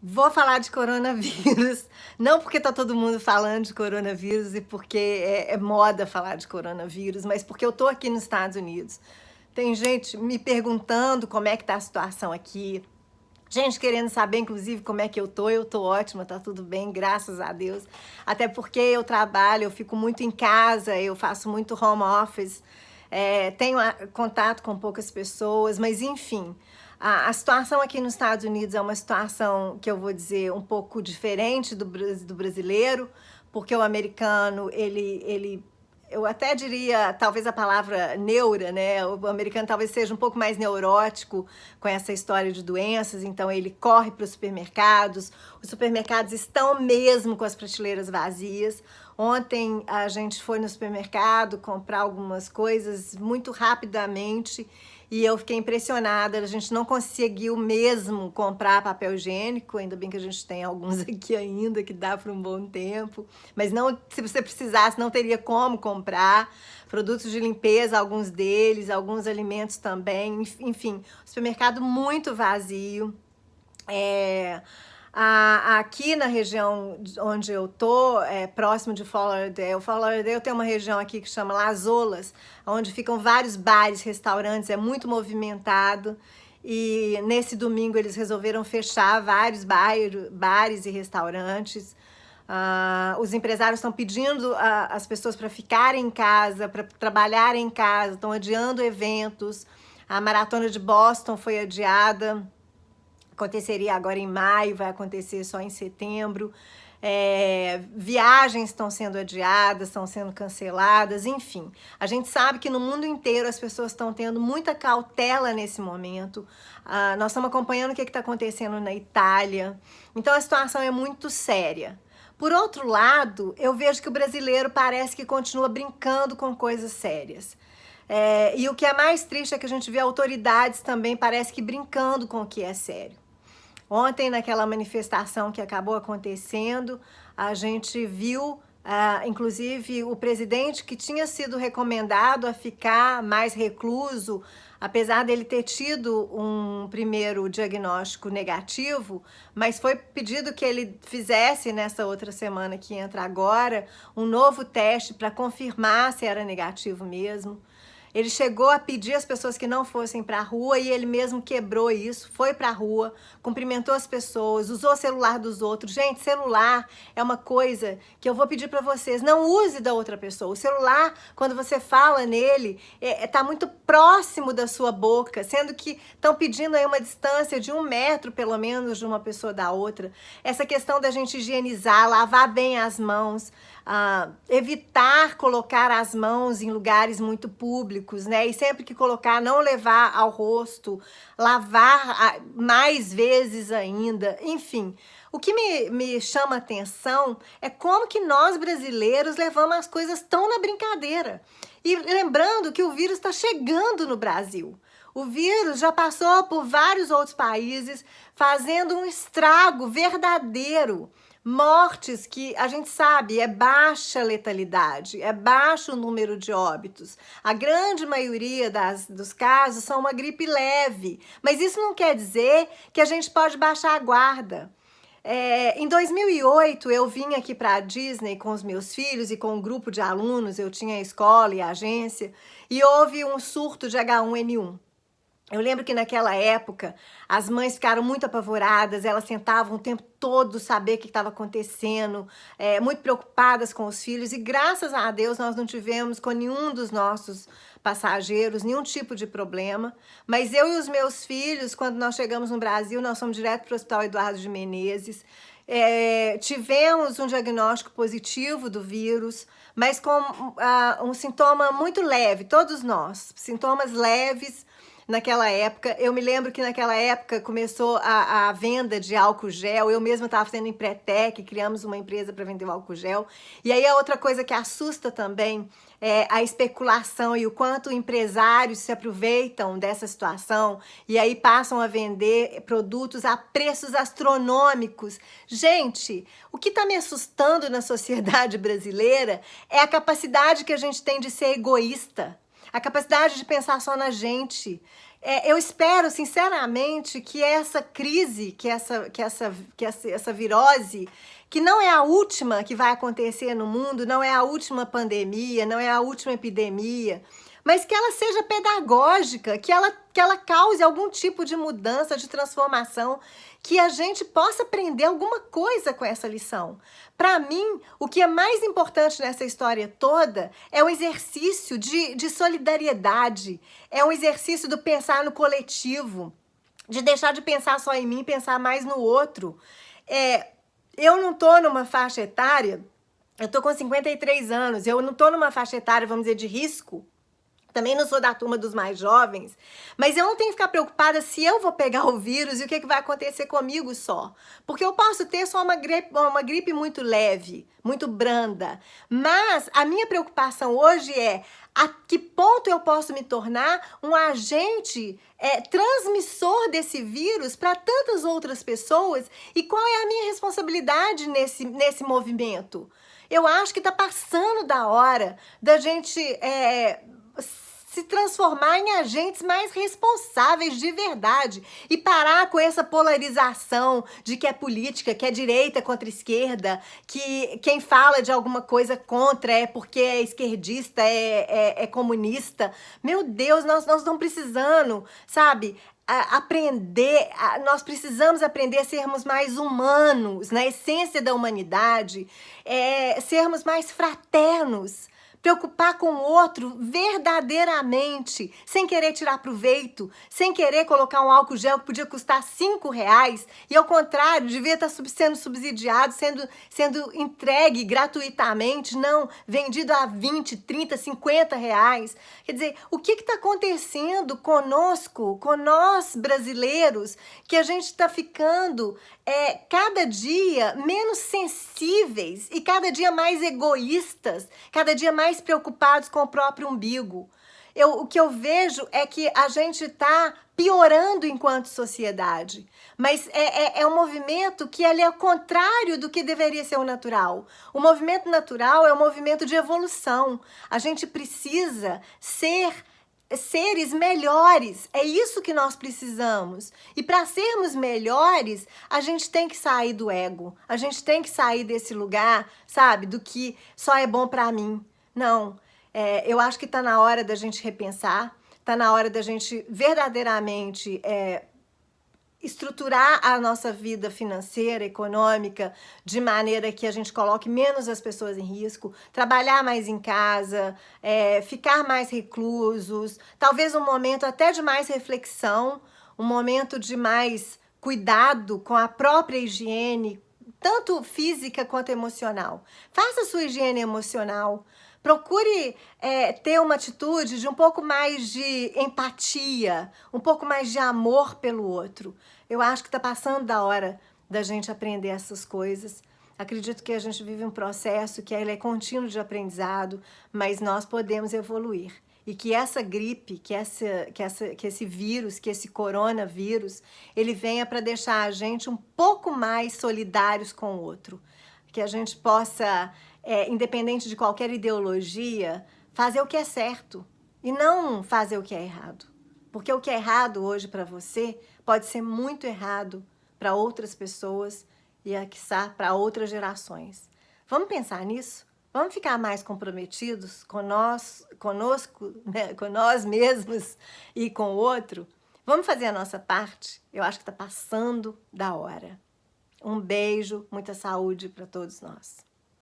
Vou falar de coronavírus, não porque tá todo mundo falando de coronavírus e porque é moda falar de coronavírus, mas porque eu tô aqui nos Estados Unidos. Tem gente me perguntando como é que tá a situação aqui, gente querendo saber, inclusive, como é que eu tô. Eu tô ótima, tá tudo bem, graças a Deus. Até porque eu trabalho, eu fico muito em casa, eu faço muito home office, tenho contato com poucas pessoas, mas enfim. A situação aqui nos Estados Unidos é uma situação que eu vou dizer um pouco diferente do brasileiro, porque o americano, eu até diria, talvez a palavra neura, né? O americano talvez seja um pouco mais neurótico com essa história de doenças, então ele corre para os supermercados estão mesmo com as prateleiras vazias. Ontem a gente foi no supermercado comprar algumas coisas muito rapidamente e eu fiquei impressionada, a gente não conseguiu mesmo comprar papel higiênico, ainda bem que a gente tem alguns aqui ainda, que dá por um bom tempo, mas não, se você precisasse, não teria como comprar. Produtos de limpeza, alguns deles, alguns alimentos também, enfim, o supermercado muito vazio. Aqui na região onde eu tô, próximo de Fort Lauderdale tem uma região aqui que chama Las Olas, onde ficam vários bares, restaurantes, é muito movimentado. E nesse domingo eles resolveram fechar vários bares e restaurantes. Os empresários estão pedindo as pessoas para ficarem em casa, para trabalharem em casa, estão adiando eventos. A maratona de Boston foi adiada. Aconteceria agora em maio, vai acontecer só em setembro. Viagens estão sendo adiadas, estão sendo canceladas, enfim. A gente sabe que no mundo inteiro as pessoas estão tendo muita cautela nesse momento. Nós estamos acompanhando o que está acontecendo na Itália. Então a situação é muito séria. Por outro lado, eu vejo que o brasileiro parece que continua brincando com coisas sérias. E o que é mais triste é que a gente vê autoridades também parece que brincando com o que é sério. Ontem, naquela manifestação que acabou acontecendo, a gente viu, inclusive, o presidente que tinha sido recomendado a ficar mais recluso, apesar dele ter tido um primeiro diagnóstico negativo, mas foi pedido que ele fizesse, nessa outra semana que entra agora, um novo teste para confirmar se era negativo mesmo. Ele chegou a pedir às pessoas que não fossem para a rua e ele mesmo quebrou isso, foi para a rua, cumprimentou as pessoas, usou o celular dos outros. Gente, celular é uma coisa que eu vou pedir para vocês, não use da outra pessoa. O celular, quando você fala nele, tá muito próximo da sua boca, sendo que estão pedindo aí uma distância de 1 metro, pelo menos, de uma pessoa da outra. Essa questão da gente higienizar, lavar bem as mãos, evitar colocar as mãos em lugares muito públicos, né? E sempre que colocar, não levar ao rosto, lavar mais vezes ainda, enfim. O que me chama atenção é como que nós brasileiros levamos as coisas tão na brincadeira. E lembrando que o vírus está chegando no Brasil. O vírus já passou por vários outros países, fazendo um estrago verdadeiro. Mortes que a gente sabe é baixa a letalidade, é baixo o número de óbitos. A grande maioria dos casos são uma gripe leve, mas isso não quer dizer que a gente pode baixar a guarda. Em 2008, eu vim aqui para a Disney com os meus filhos e com um grupo de alunos, eu tinha a escola e a agência, e houve um surto de H1N1. Eu lembro que naquela época as mães ficaram muito apavoradas, elas tentavam o tempo todo saber o que estava acontecendo, muito preocupadas com os filhos, e graças a Deus nós não tivemos com nenhum dos nossos passageiros nenhum tipo de problema. Mas eu e os meus filhos, quando nós chegamos no Brasil, nós fomos direto para o Hospital Eduardo de Menezes, tivemos um diagnóstico positivo do vírus, mas com um sintoma muito leve, todos nós, sintomas leves. Naquela época, eu me lembro que naquela época começou a venda de álcool gel, eu mesma estava fazendo Empretec, criamos uma empresa para vender o álcool gel, e aí a outra coisa que assusta também é a especulação e o quanto empresários se aproveitam dessa situação e aí passam a vender produtos a preços astronômicos. Gente, o que está me assustando na sociedade brasileira é a capacidade que a gente tem de ser egoísta. A capacidade de pensar só na gente. Eu espero, sinceramente, que essa crise, essa virose, que não é a última que vai acontecer no mundo, não é a última pandemia, não é a última epidemia, mas que ela seja pedagógica, que ela cause algum tipo de mudança, de transformação, que a gente possa aprender alguma coisa com essa lição. Para mim, o que é mais importante nessa história toda é um exercício de solidariedade, é um exercício do pensar no coletivo, de deixar de pensar só em mim, pensar mais no outro. Eu não tô numa faixa etária, eu tô com 53 anos, eu não tô numa faixa etária, vamos dizer, de risco. Também não sou da turma dos mais jovens, mas eu não tenho que ficar preocupada se eu vou pegar o vírus e o que vai acontecer comigo só. Porque eu posso ter só uma gripe muito leve, muito branda. Mas a minha preocupação hoje é a que ponto eu posso me tornar um agente transmissor desse vírus para tantas outras pessoas e qual é a minha responsabilidade nesse movimento. Eu acho que está passando da hora da gente se transformar em agentes mais responsáveis de verdade e parar com essa polarização de que é política, que é direita contra esquerda, que quem fala de alguma coisa contra é porque é esquerdista, é comunista. Meu Deus, nós estamos precisando, sabe, nós precisamos aprender a sermos mais humanos, na essência da humanidade, sermos mais fraternos, preocupar com o outro verdadeiramente, sem querer tirar proveito, sem querer colocar um álcool gel que podia custar R$5, e ao contrário, devia estar sendo subsidiado, sendo entregue gratuitamente, não vendido a 20, 30, R$50. Quer dizer, o que está acontecendo conosco, com nós brasileiros, que a gente está ficando cada dia menos sensíveis e cada dia mais egoístas, cada dia mais preocupados com o próprio umbigo. O que eu vejo é que a gente está piorando enquanto sociedade, mas é um movimento que ele é o contrário do que deveria ser o natural. O movimento natural é um movimento de evolução. A gente precisa ser seres melhores, é isso que nós precisamos. E para sermos melhores, a gente tem que sair do ego, a gente tem que sair desse lugar, sabe, do que só é bom para mim. Não, eu acho que está na hora da gente repensar, está na hora da gente verdadeiramente estruturar a nossa vida financeira, econômica, de maneira que a gente coloque menos as pessoas em risco, trabalhar mais em casa, ficar mais reclusos, talvez um momento até de mais reflexão, um momento de mais cuidado com a própria higiene, tanto física quanto emocional. Faça a sua higiene emocional. Procure ter uma atitude de um pouco mais de empatia, um pouco mais de amor pelo outro. Eu acho que está passando da hora da gente aprender essas coisas. Acredito que a gente vive um processo que ele é contínuo de aprendizado, mas nós podemos evoluir. E que essa gripe, que esse vírus, que esse coronavírus, ele venha para deixar a gente um pouco mais solidários com o outro. Que a gente possa, independente de qualquer ideologia, fazer o que é certo e não fazer o que é errado. Porque o que é errado hoje para você pode ser muito errado para outras pessoas e, quiçá, para outras gerações. Vamos pensar nisso? Vamos ficar mais comprometidos conosco, né? Com nós mesmos e com o outro? Vamos fazer a nossa parte? Eu acho que está passando da hora. Um beijo, muita saúde para todos nós.